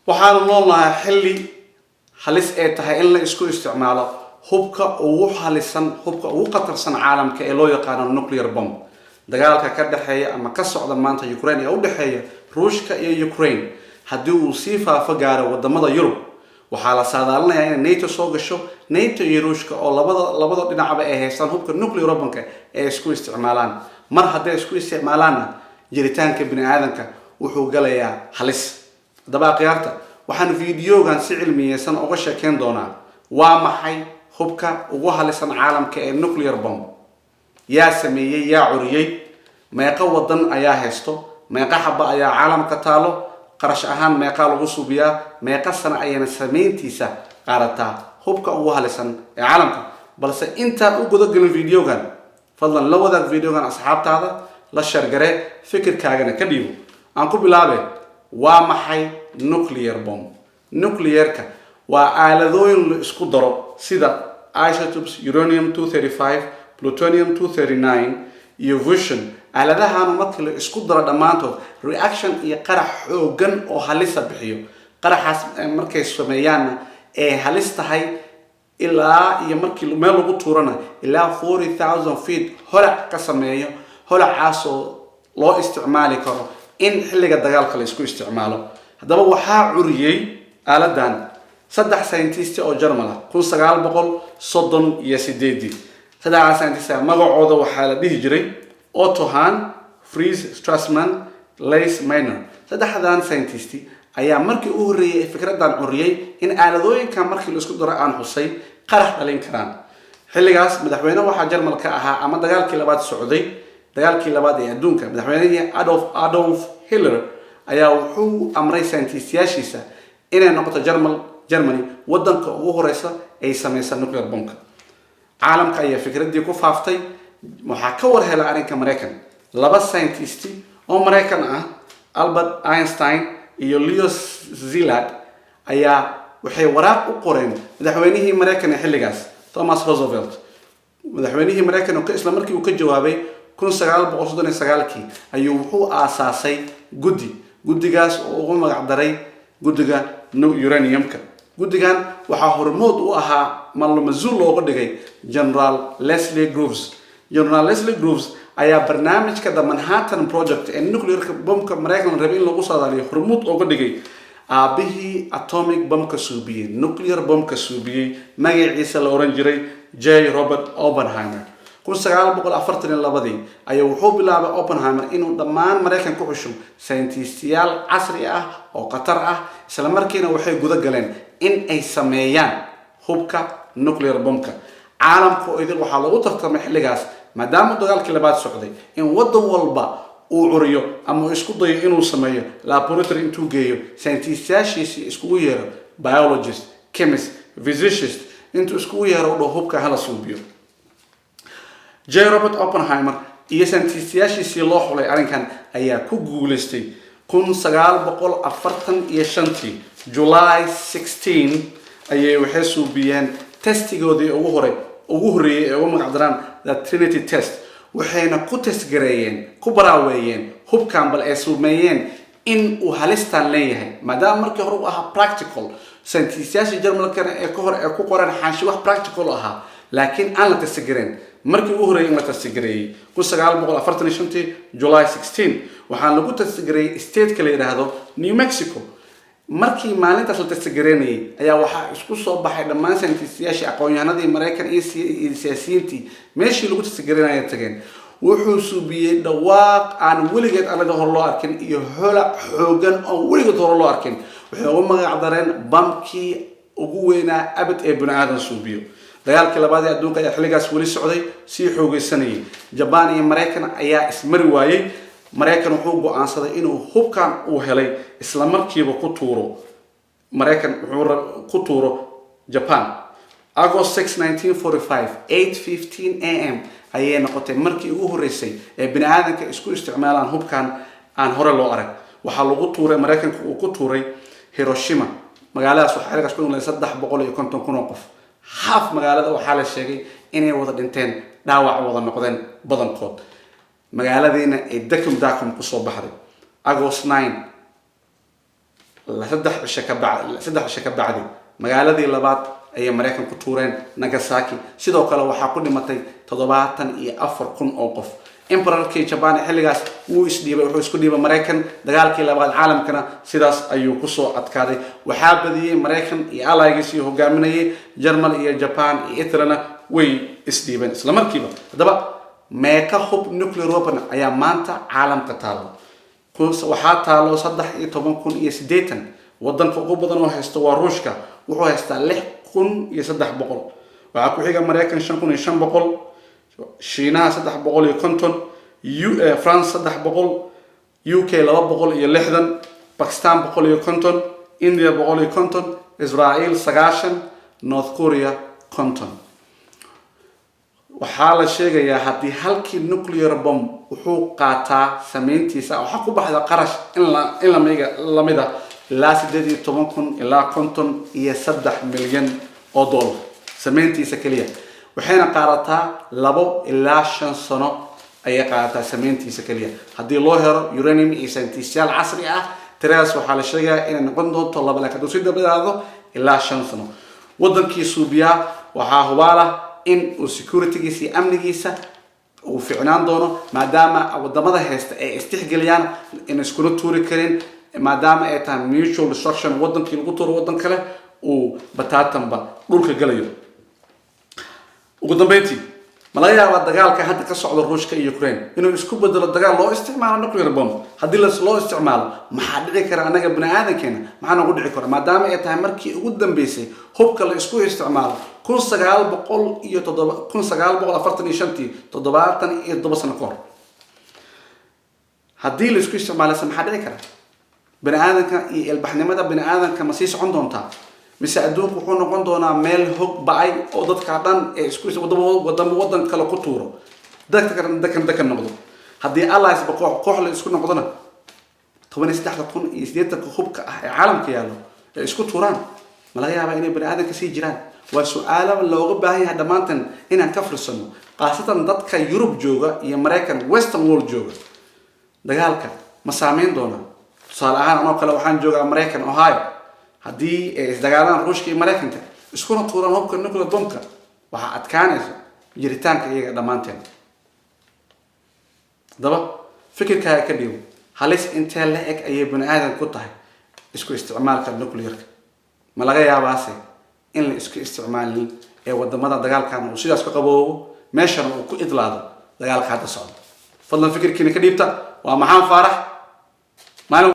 waxaan noolnahay xilli halis ay tahay in la isku isticmaalo hubka ugu halisan hubka ugu khatarsan caalamka ee loo yaqaan nuclear bomb dagaalka ka dhaxeeya ama ka socda maanta Ukraine ee u dhaxeeya Ruushka iyo Ukraine haddii uu si faafo gaaro wadamada Yurub waxaa la saadaalinayaa in NATO soo gasho NATO iyo Ruushka oo labada dhinacba ay haystaan hubka nuclear bomb-ka ee isku isticmaalaan mar haddii isku isticmaalaan jiritaanka bini'aadamka wuxuu galayaa halis daba qiyaarta waxaan fiidiyogan si cilmiyeysan uga sheekeyn doonaa waa maxay hubka ugu halisan caalamka ee nuclear bomb yaa sameeyay yaa curiyay meeqa wadan ayaa haysto meeqa xaba ayaa caalamka taalo qarash ahaan meeqa lagu suubiyaa meeqa sana ayana sameyntiisa qaarataa hubka ugu halisan ee caalamka balse inta u gudagalin fiidiyogan fadlan la wadaag fiidiyogan asxaabtaada la share garee fikirkaagana ka dhiibo aan ku bilaabay waa maxay nuclear bomb nuclearka waa aaladooyin la isku daro sida isotopes uranium 235 plutonium 239 iyo fusion aaladahan markii la isku daro dhamaantood reaction iyo qarax xoogan oo halisa bixiyo qaraxaas markay sameeyaan ee halis tahay ilaa iyo markii meel lagu tuurana ilaa 40,000 feet holac ka sameeyo holacaas oo loo isticmaali karo in xilliga dagaalka la isku isticmaalo haddaba waxaa curiyay aaladan saddex scientist oo Jarmal ah 1938 saddex scientist magacooda waxaa la dhihi jiray Otto Hahn, Fritz Strassmann, Lars Meitner saddexdan scientist ayaa markii u horeeyay fikradan curiyay in aaladooyinka markii la isku daro aan xusay qarax dhalin karaan xilligaas madaxweyne waxa Jarmalka ahaa ama dagaalkii labaad socday dagaalkii labaad ee adduunka madaxweynihii Adolf Hitler ayaa wuxuu amray scientistiyaashiisa inay noqoto Germany wadanka ugu horeysa ay sameeysan nuclear bomb caalamka ayaa fikradii ku faaftay waxa ka war helay arrinka Mareykan laba scientist oo Mareykan ah Albert Einstein iyo Leo Szilard ayaa waxay waraaq u qoreen madaxweynihii Mareykan ee xilligaas Thomas Roosevelt madaxweynihii Mareykan oo isla markii uu ka jawaabay 1939 ayuu wuxuu aasaasay guddigaas oo ugu magac daray guddiga uraniumka guddigan waxaa hormood u ahaa masuul looga dhigay General Leslie Groves ayaa barnaamijka The Manhattan Project ee nuclear bombka Mareykan rabay in lagu saadaaliyo hormood uga dhigay aabihii atomic bombka suubiyay nuclear bombka suubiyay magaciisa la oran jiray J. Robert Oppenheimer 1942 ayaa wuxuu bilaabay Oppenheimer inuu dhammaan Mareykan ku xusho scientistiyaal casri ah oo qatar ah isla markiina waxay guda galeen in ay sameeyaan hubka nuclear bombka caalamka idil waxa lagu tartamay xilligaas maadaama dagaalkii labaad socday in wadan walba uu curiyo ama isku dayo inuu sameeyo laboratory intuu geeyo scientistiyaashiisa iskugu yeero biologist chemist physicist intuu iskugu yeero hubka hala suubiyo J. Robert Oppenheimer iyo scientistiyaashiisii loo xulay arrinkan ayaa ku guuleystay 1945 July 16 ayay waxay suubiyeen testigoodii ugu horeeyay ee ugu magac daraan the Trinity test waxayna ku testgareeyeen ku baraaweeyeen hubkan bal ay suumeeyeen in uu halistan leeyahay maadaama markii hore uu ahaa practical scientistiyaashii Jarmalka ee ku qoran xaashi wax practical ahaa laakiin aan la testgareen markii uu horeeyay la testgareeyay 1945 July 16 waxaan lagu testgareeyay state kale yiraahdo New Mexico markii maalintaas la testgareeyay ayaa waxa isku soo baxay dhammaan scientistiyaashii aqoon-yahanadii Mareykan iyo siyaasiyiintii meeshii lagu testgareeyay tageen wuxuu suubiyay dhawaaq aan weligeed anaga hor loo arkin iyo holac xoogan oo weligeed hor loo arkin waxay ugu magac dareen bamkii ugu weynaa abad ee bini'aadan suubiyo dagaalkii labaad ee adduunka ayaa xilligaas weli socday si xoogaysanayay Japan iyo Mareykan ayaa ismari waayay Mareykan wuxuu go'aansaday inuu hubkan uu helay isla markiiba ku tuuro Mareykan wuxuu ku tuuro Japan August 6 1945 8:15 am ayay noqotay markii ugu horeysay ee bini'aadamka isku isticmaalaan hubkan aan hore loo arag waxa lagu tuuray Mareykanka uu ku tuuray Hiroshima magaaladaas waxa xilligaas ku noolay 350,000 qof half magaalada waxa la sheegay inay wada dhinteen dhaawac wada noqdeen badankood magaaladiina ay dakum ku soo baxday August 9 saddex cisho ka bacdi magaaladii labaad ayay Mareykan ku tuureen Nagasaki sidoo kale waxaa ku dhimatay 74,000 oo qof. Emperorkii Japan xilligaas wuu isdhiibay wuxuu isku dhiibay Mareykan dagaalkii labaad caalamkana sidaas ayuu ku soo adkaaday. waxaa badiyay Mareykan iyo allies hogaaminayay Germany iyo Japan iyo Italyna way isdhiibeen isla markiiba. hadaba meeqa hub nuclear weapon ayaa maanta caalamka taalo? waxaa taalo 13,080 wadanka ugu badan oo haysto waa Ruushka wuxuu haystaa 6,300. waxaa ku xiga Mareykan 5,500, Shiinaha 350, France 300, UK 260, Pakistan 150, India 150, Israel 90, North Korea 50. waxaa la sheegayaa haddii halkii nuclear bomb wuxuu qaataa sameyntiisa waxaa ku baxda qarash in la mida ilaa 18,000 ilaa 53 milyan oo dollar sameyntiisa kaliya. waxayna qaadataa 2 ilaa 5 sano ayay qaadataa sameyntiisa kaliya. haddii loo helo uranium iyo synthesiyaal casri ah tiraas waxaa la sheegayaa inay noqon doonto 2 ilaa 5 sano. wadankii Suubiya waxaa hubaala in uu securitygiisa iyo amnigiisa uu fiicnaan doono maadaama wadamada haysta ay istixgeliyaan in iskula tuuri karin maadaama ay tahay mutual destruction wadankii lagu tuuro wadan kale uu bataatanba dhulka galayo. ugu dambeyntii ma laga yaabaa dagaalka hadda ka socda Ruushka iyo Ukraine inuu isku bedelo dagaal loo isticmaalo nuclear bomb? haddii loo isticmaalo maxaa dhici kara anaga bini'aadamkeena maxaa nagu dhici kara maadaama ay tahay markii ugu dambeysay hubka la isku isticmaalo 1945 77 sano kahor. haddii la isku isticmaalaysa maxaa dhici kara? bini'aadamka iyo ilbaxnimada bini'aadamka ma sii socon doontaa mise adduunku wuxuu noqon doonaa meel hog ba'ay oo dadka dhan ee isku wadan kale ku tuuro dadka noqdo? haddii allies koox la isku noqdona 13,080 hubka ah ee caalamka yaallo ee isku tuuraan ma laga yaabaa inay bini'aadamka sii jiraan? waa su'aalo looga baahan yahay dhammaantan inaan ka fiirsano qaasatan dadka Yurub jooga iyo Mareykan Western world jooga. dagaalka ma saameyn doona? tusaale ahaan anoo kale waxaan joogaa Mareykan Ohio haddii ay isdagaalaan Ruushka iyo Mareykanka iskuna tuuraan hubka nuclear bombka waxaa adkaanaysa jiritaanka iyaga dhammaanteen. hadaba fikirkaaga ka dhigo halis intee la eg ayay bini'aadam ku tahay isku isticmaalka nuclearka? ma laga yaabaase in la isku isticmaalin ee wadamada dagaalkan uu sidaas ka qaboobo meeshana uu ku idlaado dagaalka hadda socda? fadlan fikirkiina ka dhiibta. waa Maxamed Faarax.